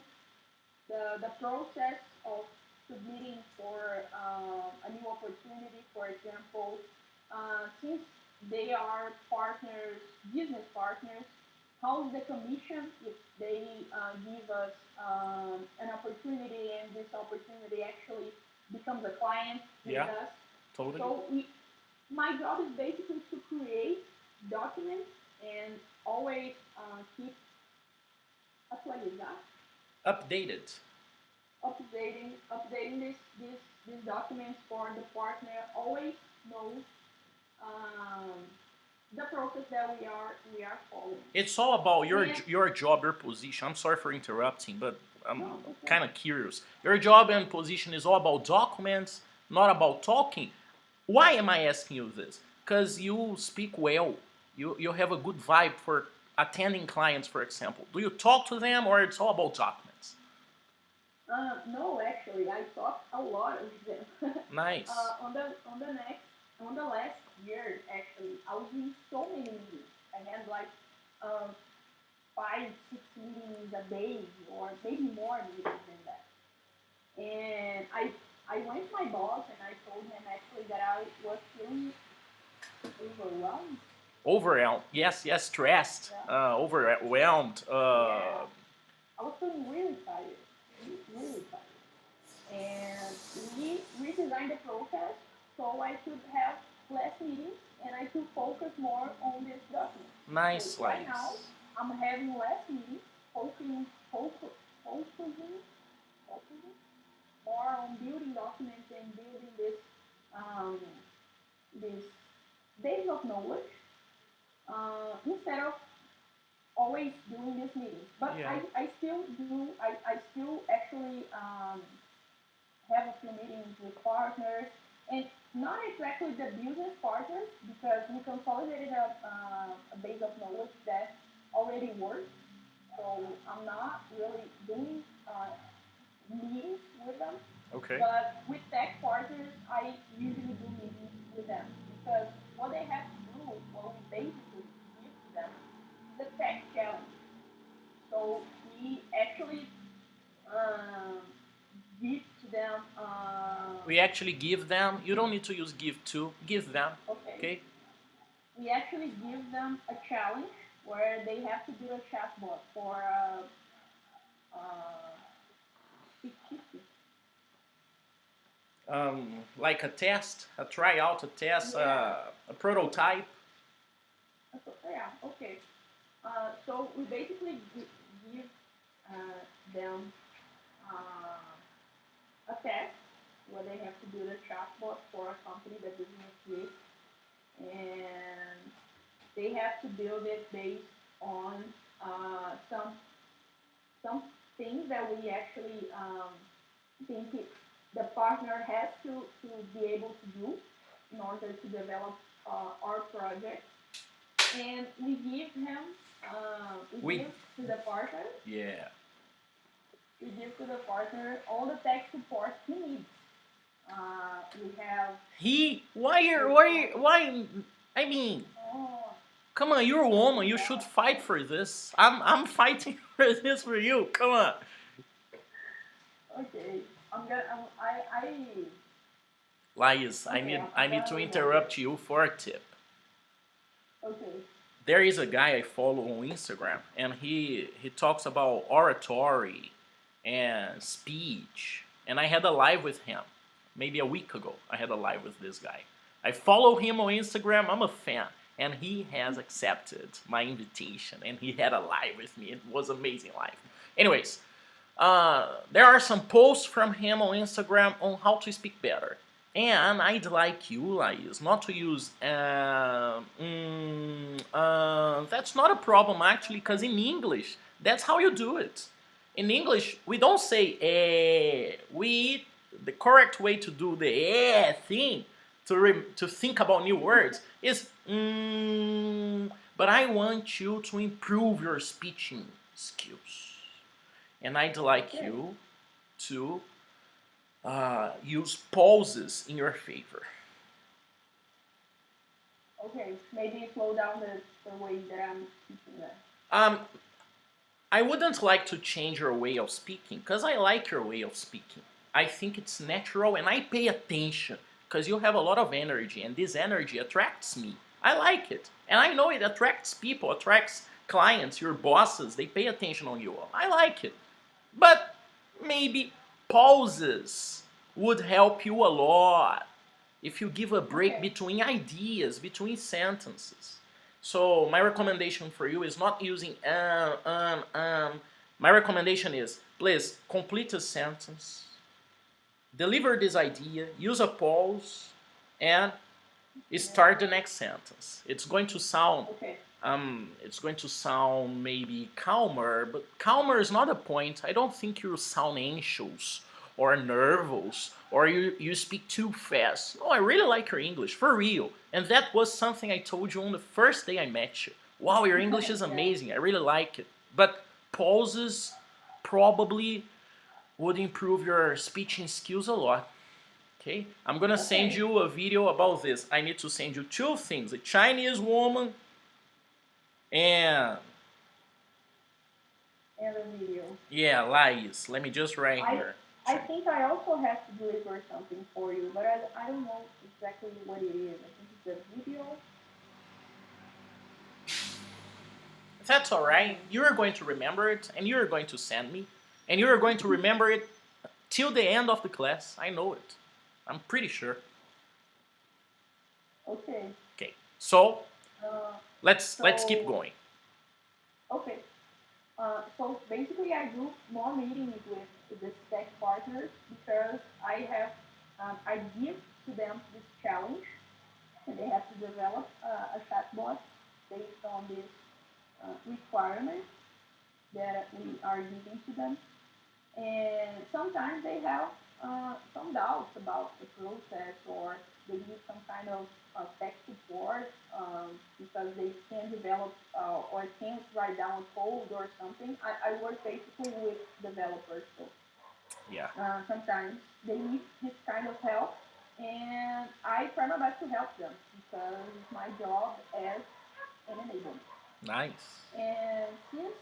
[SPEAKER 2] the process of submitting for a new opportunity, for example, since they are partners, business partners, how's the commission if they give us an opportunity and this opportunity actually becomes a client with
[SPEAKER 1] Yeah,
[SPEAKER 2] us.
[SPEAKER 1] totally.
[SPEAKER 2] So my job is basically to create documents and always keep atualizar,
[SPEAKER 1] Updated.
[SPEAKER 2] updating these documents for the partner. Always knows um, the process that we are following.
[SPEAKER 1] It's all about
[SPEAKER 2] And
[SPEAKER 1] your job, your position. I'm sorry for interrupting, but I'm
[SPEAKER 2] no, it's okay.
[SPEAKER 1] kind of curious. Your job and position is all about documents, not about talking. Why am I asking you this? Because you speak well. You have a good vibe for attending clients, for example. Do you talk to them, or it's all about documents?
[SPEAKER 2] No, actually, I talked a lot with them.
[SPEAKER 1] Nice.
[SPEAKER 2] On the last year, actually, I was in so many meetings. I had like um, 5, 6 meetings a day, or maybe more meetings than that. And I went to my boss and I told him actually that I was feeling overwhelmed.
[SPEAKER 1] Overwhelmed. Yes, yes, stressed.
[SPEAKER 2] Yeah.
[SPEAKER 1] Overwhelmed.
[SPEAKER 2] Yeah. I was feeling really tired, really tired. And we redesigned the process so I could have less meetings and I could focus more on this document. So
[SPEAKER 1] Nice,
[SPEAKER 2] right now,
[SPEAKER 1] Lais.
[SPEAKER 2] I'm having less meetings, focusing, focusing more on building documents and building um, this base of knowledge instead of always doing these meetings. But
[SPEAKER 1] Yeah.
[SPEAKER 2] I still do, I still actually have a few meetings with partners, and not exactly the business partners because we consolidated a base of knowledge that already works. So I'm not really doing meetings with them.
[SPEAKER 1] Okay.
[SPEAKER 2] But with tech partners, I usually do meetings with them because what they have to do, what we basically give to them, is a tech challenge. So we actually um, give to them.
[SPEAKER 1] We actually give them. You don't need to use give to. Give them.
[SPEAKER 2] Okay,
[SPEAKER 1] Okay.
[SPEAKER 2] we actually give them a challenge where they have to build a chatbot for uh, fictitious.
[SPEAKER 1] Like a test, a tryout, a test,
[SPEAKER 2] Yeah.
[SPEAKER 1] a prototype.
[SPEAKER 2] Yeah. Okay. So we basically give them a test where they have to build a chatbot for a company that doesn't exist, and they have to build it based on some things that we actually think the partner has to be able to do in order to develop our project. And we
[SPEAKER 1] We.
[SPEAKER 2] give to the partner,
[SPEAKER 1] Yeah.
[SPEAKER 2] we give to the partner all the tech support he needs. We have
[SPEAKER 1] He. Why are why
[SPEAKER 2] requirements.
[SPEAKER 1] why? I mean,
[SPEAKER 2] Oh,
[SPEAKER 1] come on. You're a
[SPEAKER 2] I
[SPEAKER 1] woman. You should
[SPEAKER 2] forgot.
[SPEAKER 1] fight for this. I'm fighting for this for you. Come on.
[SPEAKER 2] Okay, I'm gonna.
[SPEAKER 1] Lais,
[SPEAKER 2] Okay,
[SPEAKER 1] I
[SPEAKER 2] I'm
[SPEAKER 1] need
[SPEAKER 2] gonna
[SPEAKER 1] to
[SPEAKER 2] remember.
[SPEAKER 1] interrupt you for a tip.
[SPEAKER 2] Okay.
[SPEAKER 1] There is a guy I follow on Instagram, and he talks about oratory and speech. And I had a live with him, maybe a week ago. I had a live with this guy. I follow him on Instagram. I'm a fan, and he has accepted my invitation, and he had a live with me. It was amazing live. Anyways, there are some posts from him on Instagram on how to speak better. And I'd like you, Lais, not to use. That's not a problem actually, because in English, that's how you do it. In English, we don't say we. The correct way to do the thing to think about new words is. But I want you to improve your speaking skills, and I'd like
[SPEAKER 2] Okay.
[SPEAKER 1] you to use pauses in your favor.
[SPEAKER 2] Okay. Maybe slow down the way that I'm speaking that.
[SPEAKER 1] Um, I wouldn't like to change your way of speaking because I like your way of speaking. I think it's natural and I pay attention because you have a lot of energy and this energy attracts me. I like it. And I know it attracts people, attracts clients, your bosses, they pay attention on you. I like it. But maybe pauses would help you a lot if you give a break
[SPEAKER 2] Okay.
[SPEAKER 1] between ideas, between sentences. So my recommendation for you is not using My recommendation is please complete a sentence, deliver this idea, use a pause, and
[SPEAKER 2] Yeah.
[SPEAKER 1] start the next sentence.
[SPEAKER 2] Okay.
[SPEAKER 1] It's going to sound maybe calmer, but calmer is not a point. I don't think you sound anxious or nervous or you speak too fast. No, I really like your English, for real. And that was something I told you on the first day I met you. Wow, your English is
[SPEAKER 2] Yeah.
[SPEAKER 1] amazing. I really like it. But pauses probably would improve your speaking skills a lot. Okay, I'm gonna send
[SPEAKER 2] Okay.
[SPEAKER 1] you a video about this. I need to send you two things: a Chinese woman and
[SPEAKER 2] and the video.
[SPEAKER 1] Yeah, Lais. Let me just write
[SPEAKER 2] I
[SPEAKER 1] here.
[SPEAKER 2] I think I also have to deliver something for you, but I don't know exactly what it is. I think it's a video.
[SPEAKER 1] That's all right.
[SPEAKER 2] Um,
[SPEAKER 1] You are going to remember it, and you are going to send me, and you are going to remember it till the end of the class. I know it. I'm pretty sure.
[SPEAKER 2] okay.
[SPEAKER 1] Okay. So
[SPEAKER 2] Uh,
[SPEAKER 1] let's keep
[SPEAKER 2] so
[SPEAKER 1] going.
[SPEAKER 2] okay. So basically, I do more meetings with the tech partners because I give to them this challenge, and they have to develop a chatbot based on this requirement that we are giving to them. And sometimes they have some doubts about the process, or they need some kind of tech support because they can't develop or can't write down code or something. I work basically with developers, so
[SPEAKER 1] Yeah.
[SPEAKER 2] sometimes they need this kind of help, and I try my best to help them because it's my job as an enablement.
[SPEAKER 1] Nice.
[SPEAKER 2] And since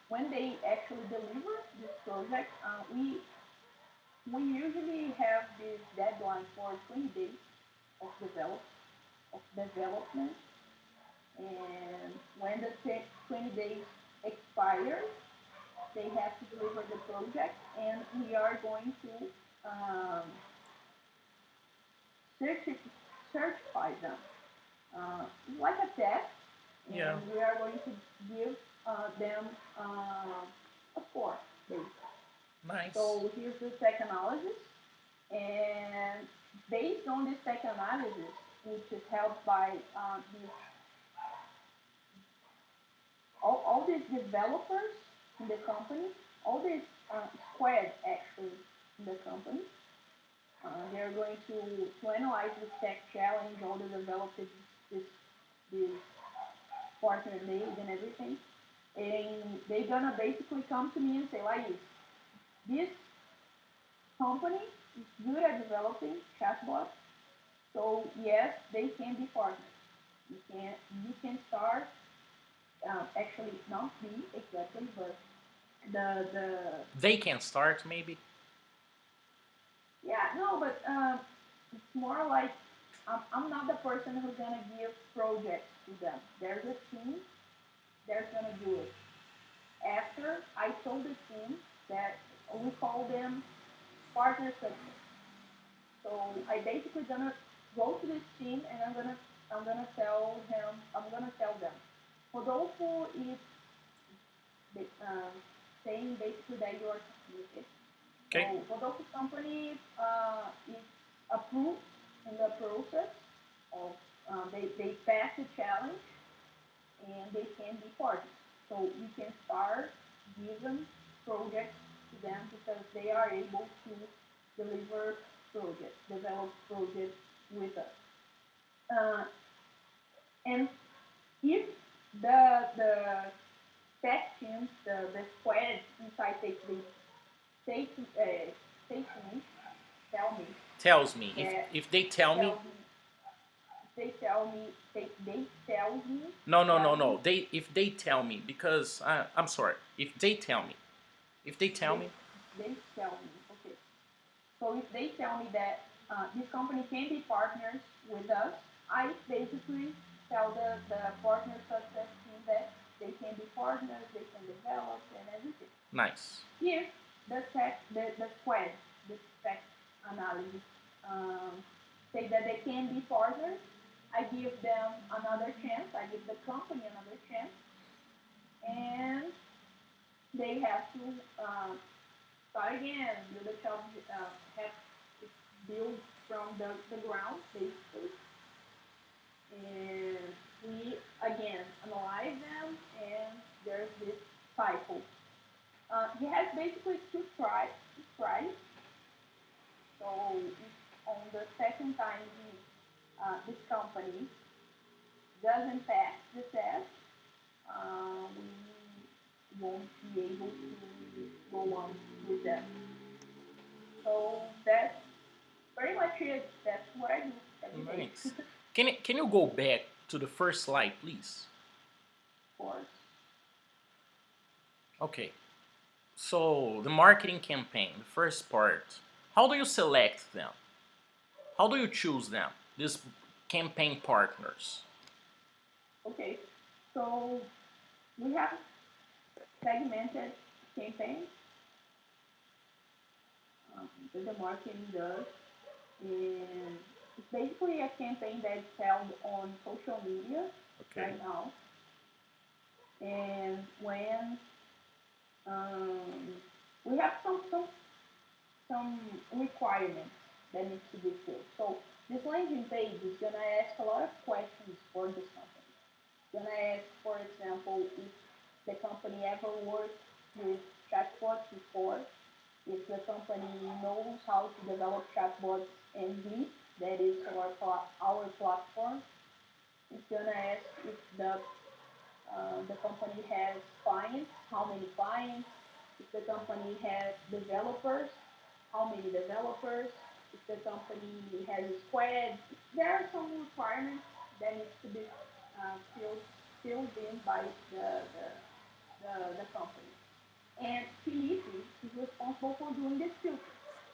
[SPEAKER 2] when they actually deliver this project, we usually have this deadline for 20 days of development. And when the 20 days expires, they have to deliver the project, and we are going to um, certify them. It's like a test,
[SPEAKER 1] Yeah.
[SPEAKER 2] and we are going to give them a score, basically.
[SPEAKER 1] Nice.
[SPEAKER 2] So here's the tech analysis, and based on this tech analysis, which is helped by all these developers in the company, all these squads actually in the company, they're going to analyze this tech challenge, all the developers this partner made and everything, and they're gonna basically come to me and say, like, this company is good at developing chatbots, so yes, they can be partners. You can start actually not me exactly, but the
[SPEAKER 1] They can start maybe.
[SPEAKER 2] yeah, no, but it's more like I'm not the person who's gonna give projects to them. There's a team that's gonna do it. After I told the team that we call them partner success. So I basically gonna go to this team, and I'm gonna tell them. For those who is saying basically that you are committed.
[SPEAKER 1] Okay.
[SPEAKER 2] So for those companies is approved in the process of they pass the challenge, and they can be partners. So we can start giving projects to them because they are able to deliver projects, develop projects with us. Uh, and if the tech teams, the squads inside take statement tell me
[SPEAKER 1] Tells me
[SPEAKER 2] that
[SPEAKER 1] if they tell me.
[SPEAKER 2] tell me they tell me they tell me
[SPEAKER 1] No, no, no,
[SPEAKER 2] tell
[SPEAKER 1] no.
[SPEAKER 2] me
[SPEAKER 1] If they tell me because I'm sorry. If they tell me. If they tell
[SPEAKER 2] they
[SPEAKER 1] me.
[SPEAKER 2] they tell me, okay. So if they tell me that this company can be partners with us, I basically tell the partner success team that they can be partners, they can develop and everything.
[SPEAKER 1] Nice.
[SPEAKER 2] If the squad, the tech analysis, um, say that they can be partners, I give them another chance. I give the company another chance, and they have to start again, build a job, have to build from the ground basically, and we again analyze them, and there's this cycle. He has basically two tries. So if on the second time this company doesn't pass the test, we won't be able to go on with them. So that's pretty much it. That's what I do every day.
[SPEAKER 1] Nice. Can you go back to the first slide, please?
[SPEAKER 2] Of course.
[SPEAKER 1] Okay. So the marketing campaign, the first part. How do you select them? How do you choose them? These campaign partners.
[SPEAKER 2] Okay, so we have segmented campaigns that the marketing does, and it's basically a campaign that's held on social media
[SPEAKER 1] Okay.
[SPEAKER 2] right now. And when um, we have some requirements that need to be filled. So this landing page is gonna ask a lot of questions for this company. It's gonna ask, for example, if the company ever worked with chatbots before, if the company knows how to develop chatbots and Glee, that is our platform. It's gonna ask if the company has clients, how many clients, if the company has developers, how many developers, if the company has a squad. There are some requirements that needs to be uh, filled, filled in by the company. And Felipe is responsible for doing this filter.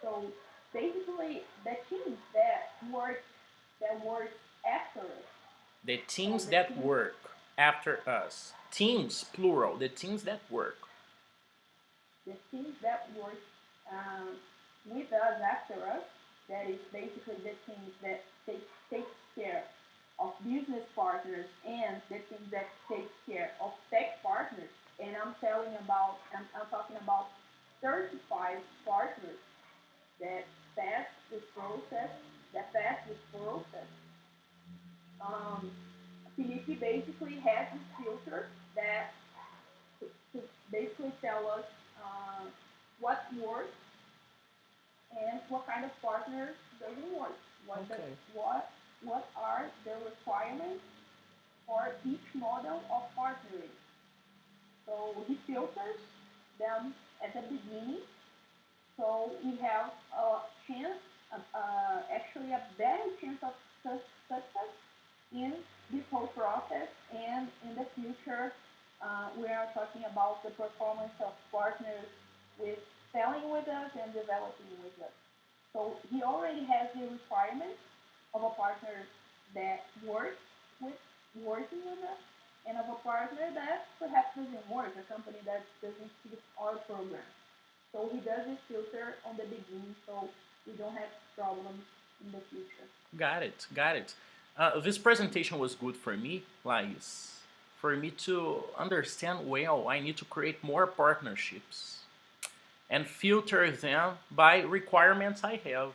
[SPEAKER 2] So basically, the teams that work after us.
[SPEAKER 1] The
[SPEAKER 2] So
[SPEAKER 1] teams
[SPEAKER 2] the
[SPEAKER 1] that
[SPEAKER 2] teams
[SPEAKER 1] work after us. Teams, plural. The teams that work.
[SPEAKER 2] the teams that work um, with us after us, that is basically the teams that takes care of business partners and the team that takes care of tech partners. And I'm talking about 35 partners that pass this process, um, Felipe basically has this filter that to basically tell us what works and what kind of partner doesn't work.
[SPEAKER 1] Okay.
[SPEAKER 2] What are the requirements for each model of partnering? So he filters them at the beginning, so we have a chance, actually a better chance of success in this whole process, and in the future, we are talking about the performance of partners with selling with us and developing with us. So he already has the requirements of a partner that works with working with us, and of a partner that perhaps doesn't work, a company that doesn't fit our program. So he does this filter on the beginning, so we don't have problems in the future.
[SPEAKER 1] Got it. Got it. This presentation was good for me, Lais. For me to understand well, I need to create more partnerships and filter them by requirements I have.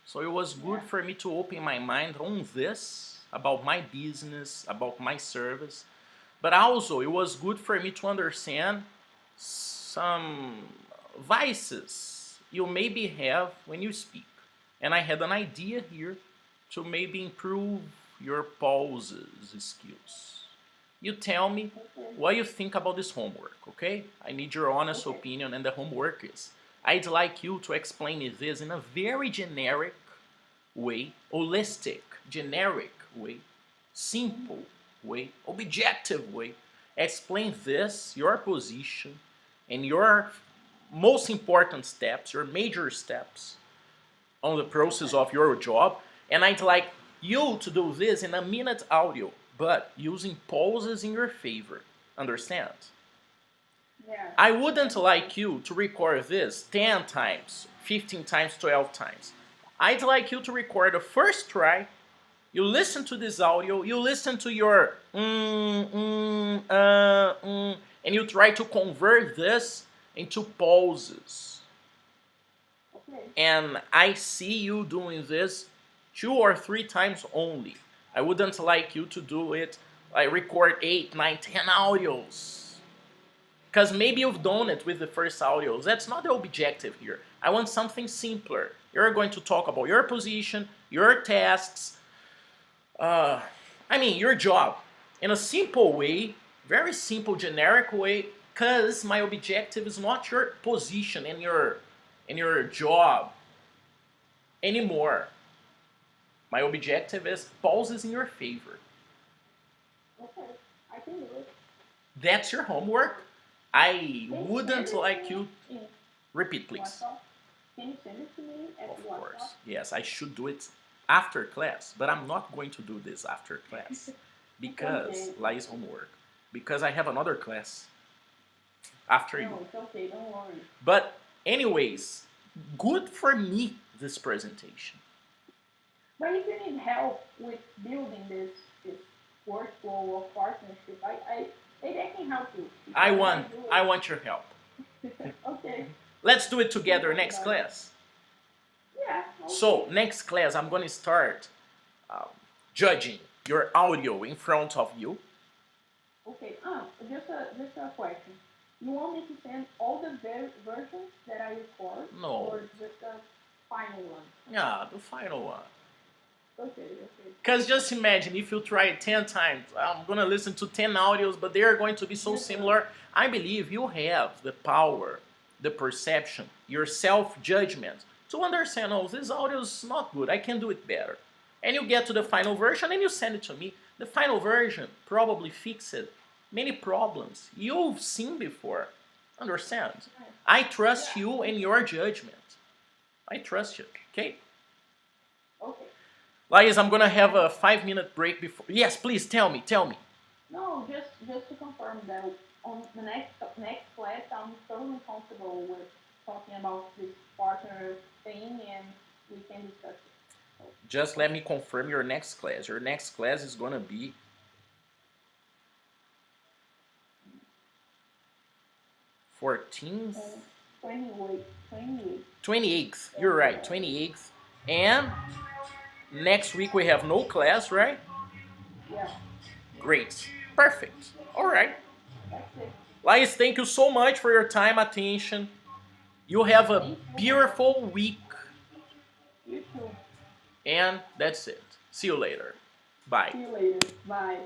[SPEAKER 1] So it was good
[SPEAKER 2] Yeah.
[SPEAKER 1] for me to open my mind on this about my business, about my service. But also, it was good for me to understand some vices you maybe have when you speak. And I had an idea here to maybe improve your pauses skills. You tell me
[SPEAKER 2] Okay.
[SPEAKER 1] what you think about this homework, okay? I need your honest
[SPEAKER 2] Okay.
[SPEAKER 1] opinion, and the homework is I'd like you to explain this in a very generic way, holistic, generic way, simple
[SPEAKER 2] Mm-hmm.
[SPEAKER 1] way, objective way. Explain this, your position, and your most important steps, your major steps on the process
[SPEAKER 2] Okay.
[SPEAKER 1] of your job. And I'd like you to do this in a minute audio, but using pauses in your favor. Understand?
[SPEAKER 2] Yeah.
[SPEAKER 1] I wouldn't
[SPEAKER 2] That's okay.
[SPEAKER 1] like you to record this 10 times, 15 times, 12 times. I'd like you to record the first try. You listen to this audio, you listen to your and you try to convert this into pauses.
[SPEAKER 2] Okay.
[SPEAKER 1] And I see you doing this 2 or 3 times only. I wouldn't like you to do it. I record 8, 9, 10 audios. Because maybe you've done
[SPEAKER 2] Okay.
[SPEAKER 1] it with the first audios. That's not the objective here. I want something simpler. You're going to talk about your position, your tasks, uh, your job in a simple way, very simple, generic way. Because my objective is not your position in your job anymore. My objective is pauses in your favor.
[SPEAKER 2] Okay. I can do it.
[SPEAKER 1] That's your homework. I
[SPEAKER 2] Can you send
[SPEAKER 1] wouldn't
[SPEAKER 2] it to
[SPEAKER 1] like
[SPEAKER 2] me
[SPEAKER 1] you
[SPEAKER 2] in
[SPEAKER 1] repeat, please.
[SPEAKER 2] WhatsApp? Can you send it to me at
[SPEAKER 1] Of
[SPEAKER 2] WhatsApp?
[SPEAKER 1] course, yes, I should do it after class, but I'm not going to do this after class
[SPEAKER 2] It's
[SPEAKER 1] because
[SPEAKER 2] okay.
[SPEAKER 1] lies homework. Because I have another class after you.
[SPEAKER 2] No, it's okay. Don't worry.
[SPEAKER 1] But anyways, good for me this presentation.
[SPEAKER 2] But if you need help with building this workflow of partnership, maybe I can help you
[SPEAKER 1] I
[SPEAKER 2] because I
[SPEAKER 1] want
[SPEAKER 2] do
[SPEAKER 1] I want your help.
[SPEAKER 2] it. Okay,
[SPEAKER 1] Let's do it
[SPEAKER 2] we can
[SPEAKER 1] together
[SPEAKER 2] talk
[SPEAKER 1] next
[SPEAKER 2] about it.
[SPEAKER 1] class.
[SPEAKER 2] Yeah.
[SPEAKER 1] So
[SPEAKER 2] Okay.
[SPEAKER 1] next class, I'm gonna start um, judging your audio in front of you.
[SPEAKER 2] Okay. Just a question. You want me to send all the versions that I record,
[SPEAKER 1] No,
[SPEAKER 2] or just the final one?
[SPEAKER 1] yeah, the final one.
[SPEAKER 2] Okay. Okay.
[SPEAKER 1] Because just imagine if you try it 10 times, I'm gonna listen to 10 audios, but they are going to be so
[SPEAKER 2] You're good.
[SPEAKER 1] similar. I believe you have the power, the perception, your self judgment to understand, oh, this audio is not good, I can do it better. And you get to the final version and you send it to me. The final version probably fixed many problems you've seen before. Understand?
[SPEAKER 2] Nice.
[SPEAKER 1] I trust
[SPEAKER 2] Yeah.
[SPEAKER 1] you and your judgment. I trust you, okay?
[SPEAKER 2] Okay.
[SPEAKER 1] Lais, I'm gonna have a 5 minute break before. Yes, please tell me, tell me.
[SPEAKER 2] No, just to confirm that on the next class, I'm totally comfortable with talking about this partner thing, and we can discuss it. So,
[SPEAKER 1] Just let me confirm your next class. Your next class is gonna be 14th,
[SPEAKER 2] 28, 28.
[SPEAKER 1] 28th. You're right,
[SPEAKER 2] February.
[SPEAKER 1] 28th. And next week we have no class, right?
[SPEAKER 2] Yeah,
[SPEAKER 1] Great. Perfect. All right.
[SPEAKER 2] that's it.
[SPEAKER 1] Lais, thank you so much for your time, attention. You have a
[SPEAKER 2] Thank you.
[SPEAKER 1] beautiful week.
[SPEAKER 2] You too.
[SPEAKER 1] And that's it. See you later. Bye.
[SPEAKER 2] See you later. Bye.